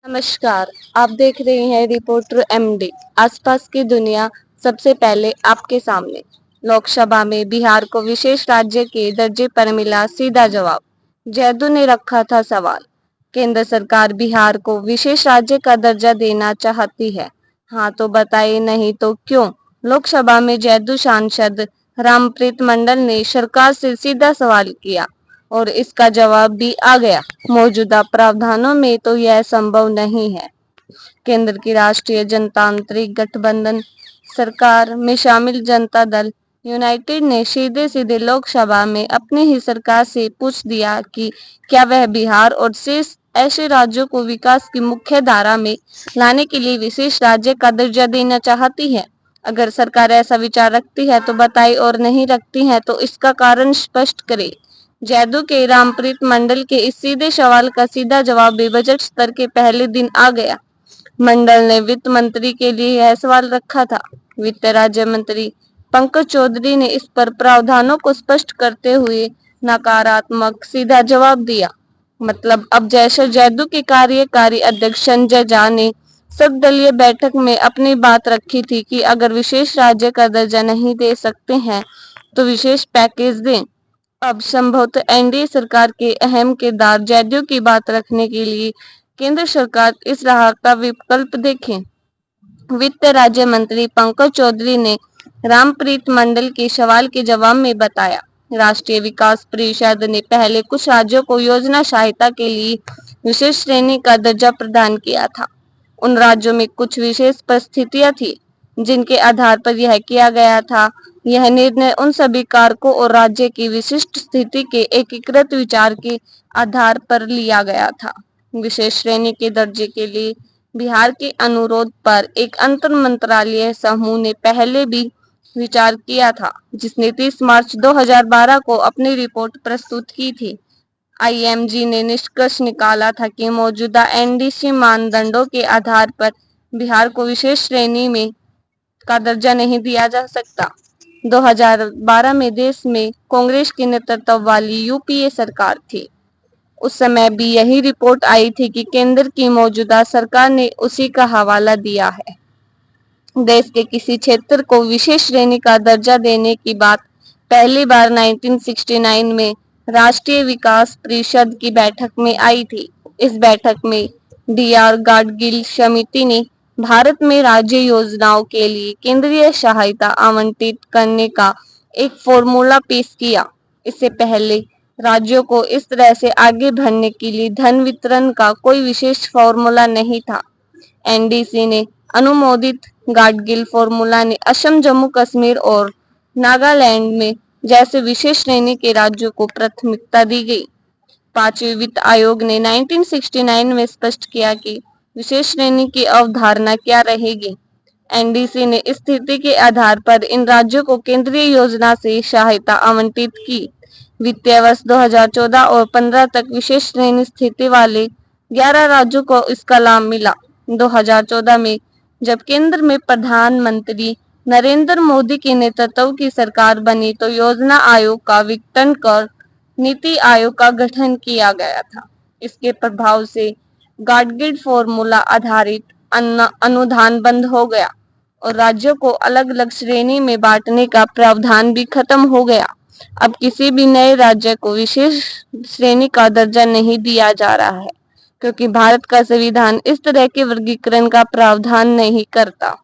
नमस्कार। आप देख रहे हैं रिपोर्टर एमडी। आसपास की दुनिया सबसे पहले आपके सामने। लोकसभा में बिहार को विशेष राज्य के दर्जे पर मिला सीधा जवाब। जैदू ने रखा था सवाल। केंद्र सरकार बिहार को विशेष राज्य का दर्जा देना चाहती है। हाँ तो बताइए, नहीं तो क्यों? लोकसभा में जैदू सांसद रामप्रीत मंडल ने सरकार से सीधा सवाल किया और इसका जवाब भी आ गया। मौजूदा प्रावधानों में तो यह संभव नहीं है। केंद्र की राष्ट्रीय जनतांत्रिक गठबंधन सरकार में शामिल जनता दल यूनाइटेड ने सीधे सीधे लोकसभा में अपनी ही सरकार से पूछ दिया कि क्या वह बिहार और शेष ऐसे राज्यों को विकास की मुख्य धारा में लाने के लिए विशेष राज्य का दर्जा देना चाहती है। अगर सरकार ऐसा विचार रखती है तो बताए, और नहीं रखती है तो इसका कारण स्पष्ट करे। जैदू के रामप्रीत मंडल के इस सीधे सवाल का सीधा जवाब भी बजट सत्र के पहले दिन आ गया। मंडल ने वित्त मंत्री के लिए यह सवाल रखा था। वित्त राज्य मंत्री पंकज चौधरी ने इस पर प्रावधानों को स्पष्ट करते हुए नकारात्मक सीधा जवाब दिया। मतलब अब जैसे जैदू के कार्यकारी अध्यक्ष संजय झा ने सर्वदलीय बैठक में अपनी बात रखी थी कि अगर विशेष राज्य का दर्जा नहीं दे सकते हैं तो विशेष पैकेज दें। अब संभवतः एनडीए सरकार के अहम किरदार जैदू की बात रखने के लिए केंद्र सरकार इस राह का विकल्प देखे। वित्त राज्य मंत्री पंकज चौधरी ने रामप्रीत मंडल के सवाल के जवाब में बताया, राष्ट्रीय विकास परिषद ने पहले कुछ राज्यों को योजना सहायता के लिए विशेष श्रेणी का दर्जा प्रदान किया था। उन राज्यों में कुछ विशेष परिस्थितियां थी जिनके आधार पर यह किया गया था। यह निर्णय उन सभी कारकों और राज्य की विशिष्ट स्थिति के एकीकृत विचार के आधार पर लिया गया था। विशेष श्रेणी के दर्जे के लिए बिहार के अनुरोध पर एक अंतर मंत्रालय समूह ने पहले भी विचार किया था, जिसने 30 मार्च 2012 को अपनी रिपोर्ट प्रस्तुत की थी। आईएमजी ने निष्कर्ष निकाला था कि मौजूदा एनडीसी मानदंडों के आधार पर बिहार को विशेष श्रेणी में का दर्जा नहीं दिया जा सकता। 2012 में देश में कांग्रेस के नेतृत्व वाली यूपीए सरकार थी। उस समय भी यही रिपोर्ट आई थी कि केंद्र की मौजूदा सरकार ने उसी का हवाला दिया है। देश के किसी क्षेत्र को विशेष श्रेणी का दर्जा देने की बात पहली बार 1969 में राष्ट्रीय विकास परिषद की बैठक में आई थी। इस बैठक में डीआर गाडगिल समिति ने भारत में राज्य योजनाओं के लिए केंद्रीय सहायता आवंटित करने का एक फॉर्मूला पेश किया। इससे पहले राज्यों को इस तरह से आगे बढ़ने के लिए धन वितरण का कोई विशेष फॉर्मूला नहीं था। एनडीसी ने अनुमोदित गाडगिल फॉर्मूला ने असम, जम्मू कश्मीर और नागालैंड में जैसे विशेष श्रेणी के राज्यों को प्राथमिकता दी गई। पांचवें वित्त आयोग ने 1969 में स्पष्ट किया कि विशेष श्रेणी की अवधारणा क्या रहेगी। एनडीसी ने इस स्थिति के आधार पर इन राज्यों को केंद्रीय योजना से सहायता आवंटित की। वित्तीय वर्ष 2014 और 15 तक विशेष श्रेणी स्थिति वाले 11 राज्यों को इसका लाभ मिला। 2014 में जब केंद्र में प्रधानमंत्री नरेंद्र मोदी के नेतृत्व की सरकार बनी तो योजना आयोग का विघटन कर नीति आयोग का गठन किया गया था। इसके प्रभाव से गाडगिल फॉर्मूला आधारित अनुदान बंद हो गया और राज्यों को अलग अलग श्रेणी में बांटने का प्रावधान भी खत्म हो गया। अब किसी भी नए राज्य को विशेष श्रेणी का दर्जा नहीं दिया जा रहा है, क्योंकि भारत का संविधान इस तरह के वर्गीकरण का प्रावधान नहीं करता।